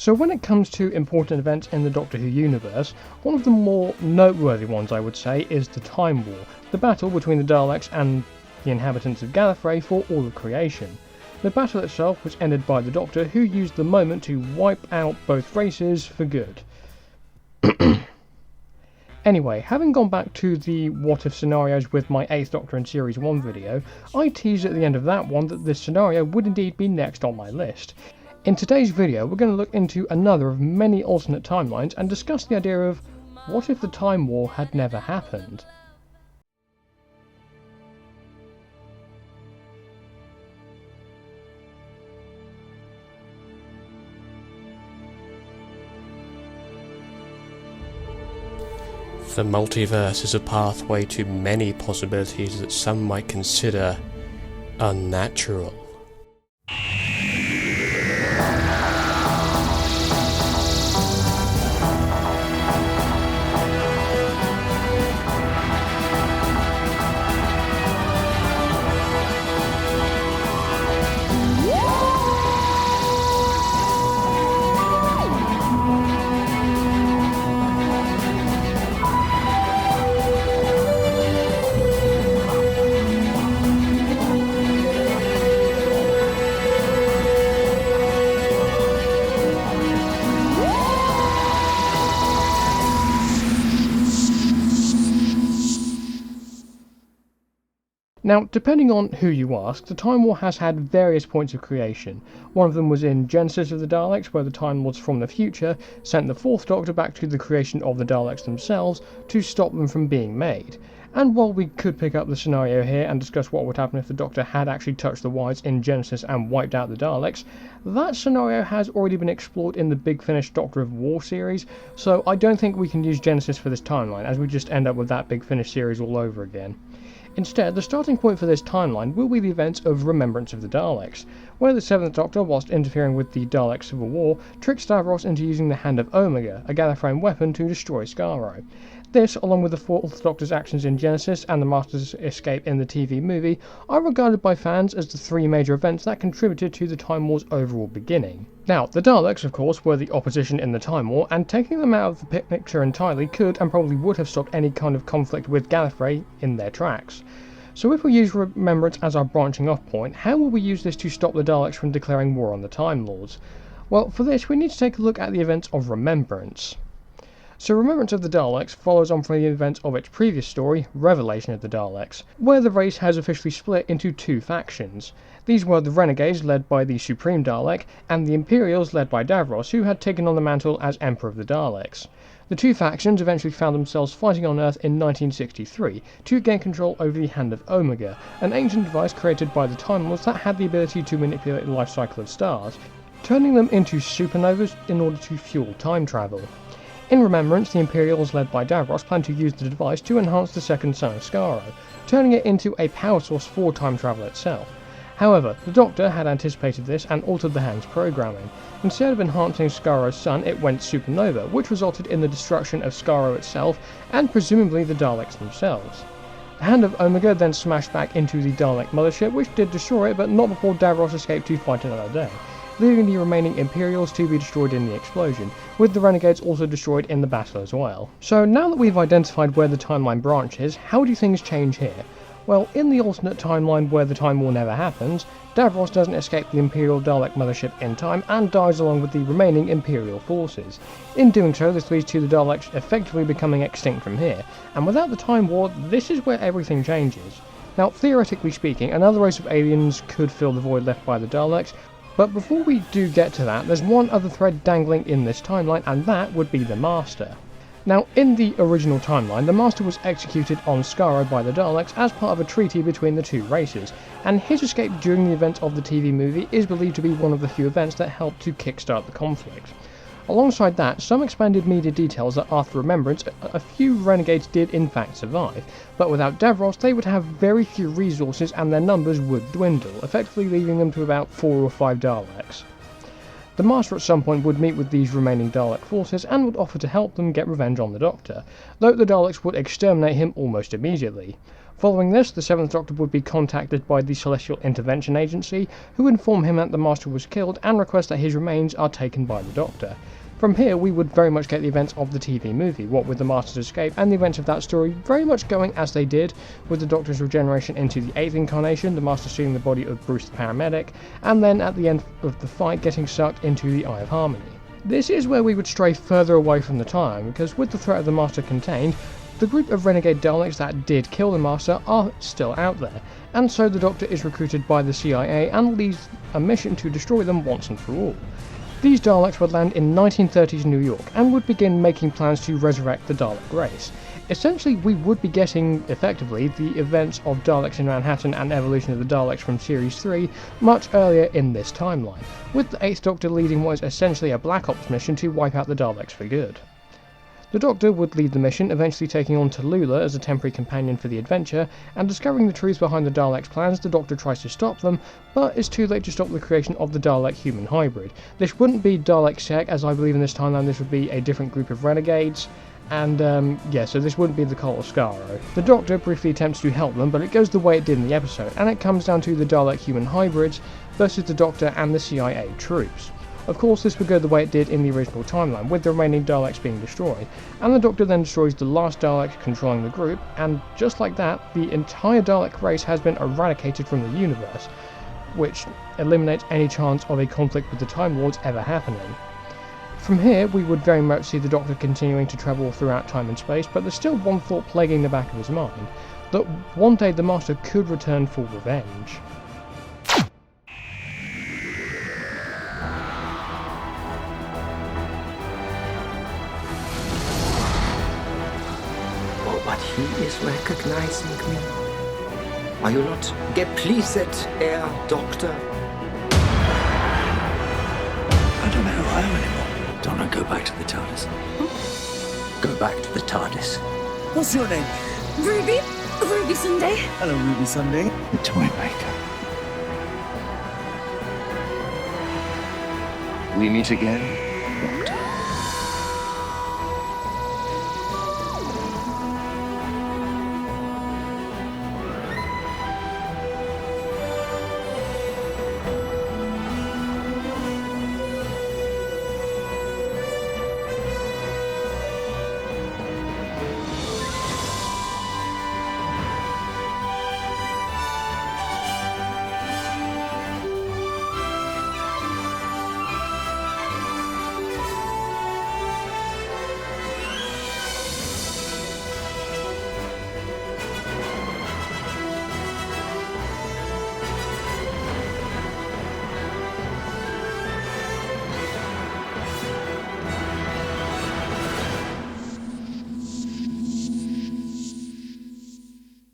So when it comes to important events in the Doctor Who universe, one of the more noteworthy ones I would say is the Time War, the battle between the Daleks and the inhabitants of Gallifrey for all of creation. The battle itself was ended by the Doctor, who used the moment to wipe out both races for good. Anyway, having gone back to the what if scenarios with my 8th Doctor in Series 1 video, I teased at the end of that one that this scenario would indeed be next on my list. In today's video, we're going to look into another of many alternate timelines and discuss the idea of what if the Time War had never happened? The multiverse is a pathway to many possibilities that some might consider unnatural. Now, depending on who you ask, the Time War has had various points of creation. One of them was in Genesis of the Daleks, where the Time Lords from the future sent the 4th Doctor back to the creation of the Daleks themselves to stop them from being made. And while we could pick up the scenario here and discuss what would happen if the Doctor had actually touched the wires in Genesis and wiped out the Daleks, that scenario has already been explored in the Big Finish Doctor of War series, so I don't think we can use Genesis for this timeline, as we just end up with that Big Finish series all over again. Instead, the starting point for this timeline will be the events of Remembrance of the Daleks, where the 7th Doctor, whilst interfering with the Dalek Civil War, tricked Stavros into using the Hand of Omega, a Gallifreyan weapon, to destroy Skaro. This, along with the 4th Doctor's actions in Genesis and the Master's escape in the TV movie, are regarded by fans as the 3 major events that contributed to the Time War's overall beginning. Now, the Daleks, of course, were the opposition in the Time War, and taking them out of the picture entirely could and probably would have stopped any kind of conflict with Gallifrey in their tracks. So if we use Remembrance as our branching off point, how will we use this to stop the Daleks from declaring war on the Time Lords? Well, for this we need to take a look at the events of Remembrance. So Remembrance of the Daleks follows on from the events of its previous story, Revelation of the Daleks, where the race has officially split into 2 factions. These were the Renegades, led by the Supreme Dalek, and the Imperials, led by Davros, who had taken on the mantle as Emperor of the Daleks. The 2 factions eventually found themselves fighting on Earth in 1963 to gain control over the Hand of Omega, an ancient device created by the Time Lords that had the ability to manipulate the life cycle of stars, turning them into supernovas in order to fuel time travel. In Remembrance, the Imperials, led by Davros, planned to use the device to enhance the second son of Skaro, turning it into a power source for time travel itself. However, the Doctor had anticipated this and altered the Hand's programming. Instead of enhancing Skaro's sun, it went supernova, which resulted in the destruction of Skaro itself and presumably the Daleks themselves. The Hand of Omega then smashed back into the Dalek mothership, which did destroy it, but not before Davros escaped to fight another day, leaving the remaining Imperials to be destroyed in the explosion, with the Renegades also destroyed in the battle as well. So now that we've identified where the timeline branches, how do things change here? Well, in the alternate timeline where the Time War never happens, Davros doesn't escape the Imperial Dalek mothership in time and dies along with the remaining Imperial forces. In doing so, this leads to the Daleks effectively becoming extinct from here, and without the Time War, this is where everything changes. Now, theoretically speaking, another race of aliens could fill the void left by the Daleks, but before we do get to that, there's one other thread dangling in this timeline, and that would be the Master. Now, in the original timeline, the Master was executed on Skaro by the Daleks as part of a treaty between the 2 races, and his escape during the events of the TV movie is believed to be one of the few events that helped to kickstart the conflict. Alongside that, some expanded media details that after Remembrance, a few Renegades did in fact survive, but without Davros they would have very few resources and their numbers would dwindle, effectively leaving them to about 4 or 5 Daleks. The Master at some point would meet with these remaining Dalek forces and would offer to help them get revenge on the Doctor, though the Daleks would exterminate him almost immediately. Following this, the Seventh Doctor would be contacted by the Celestial Intervention Agency, who inform him that the Master was killed and request that his remains are taken by the Doctor. From here, we would very much get the events of the TV movie, what with the Master's escape and the events of that story very much going as they did, with the Doctor's regeneration into the 8th incarnation, the Master seeing the body of Bruce the paramedic, and then at the end of the fight getting sucked into the Eye of Harmony. This is where we would stray further away from the time, because with the threat of the Master contained, the group of renegade Daleks that did kill the Master are still out there, and so the Doctor is recruited by the CIA and leads a mission to destroy them once and for all. These Daleks would land in 1930s New York and would begin making plans to resurrect the Dalek race. Essentially, we would be getting, effectively, the events of Daleks in Manhattan and evolution of the Daleks from Series 3 much earlier in this timeline, with the 8th Doctor leading what is essentially a Black Ops mission to wipe out the Daleks for good. The Doctor would lead the mission, eventually taking on Tallulah as a temporary companion for the adventure, and discovering the truth behind the Daleks' plans, the Doctor tries to stop them, but it's too late to stop the creation of the Dalek-human hybrid. This wouldn't be Dalek Sec, as I believe in this timeline this would be a different group of renegades, and so this wouldn't be the Cult of Skaro. The Doctor briefly attempts to help them, but it goes the way it did in the episode, and it comes down to the Dalek-human hybrids versus the Doctor and the CIA troops. Of course, this would go the way it did in the original timeline, with the remaining Daleks being destroyed, and the Doctor then destroys the last Dalek controlling the group, and just like that, the entire Dalek race has been eradicated from the universe, which eliminates any chance of a conflict with the Time Lords ever happening. From here, we would very much see the Doctor continuing to travel throughout time and space, but there's still one thought plaguing the back of his mind, that one day the Master could return for revenge. But he is recognizing me. Are you not gepleased, Herr Doctor? I don't know who I am anymore. Don't I go back to the TARDIS? Go back to the TARDIS. What's your name? Ruby. Ruby Sunday. Hello, Ruby Sunday. The Toymaker. We meet again, Doctor.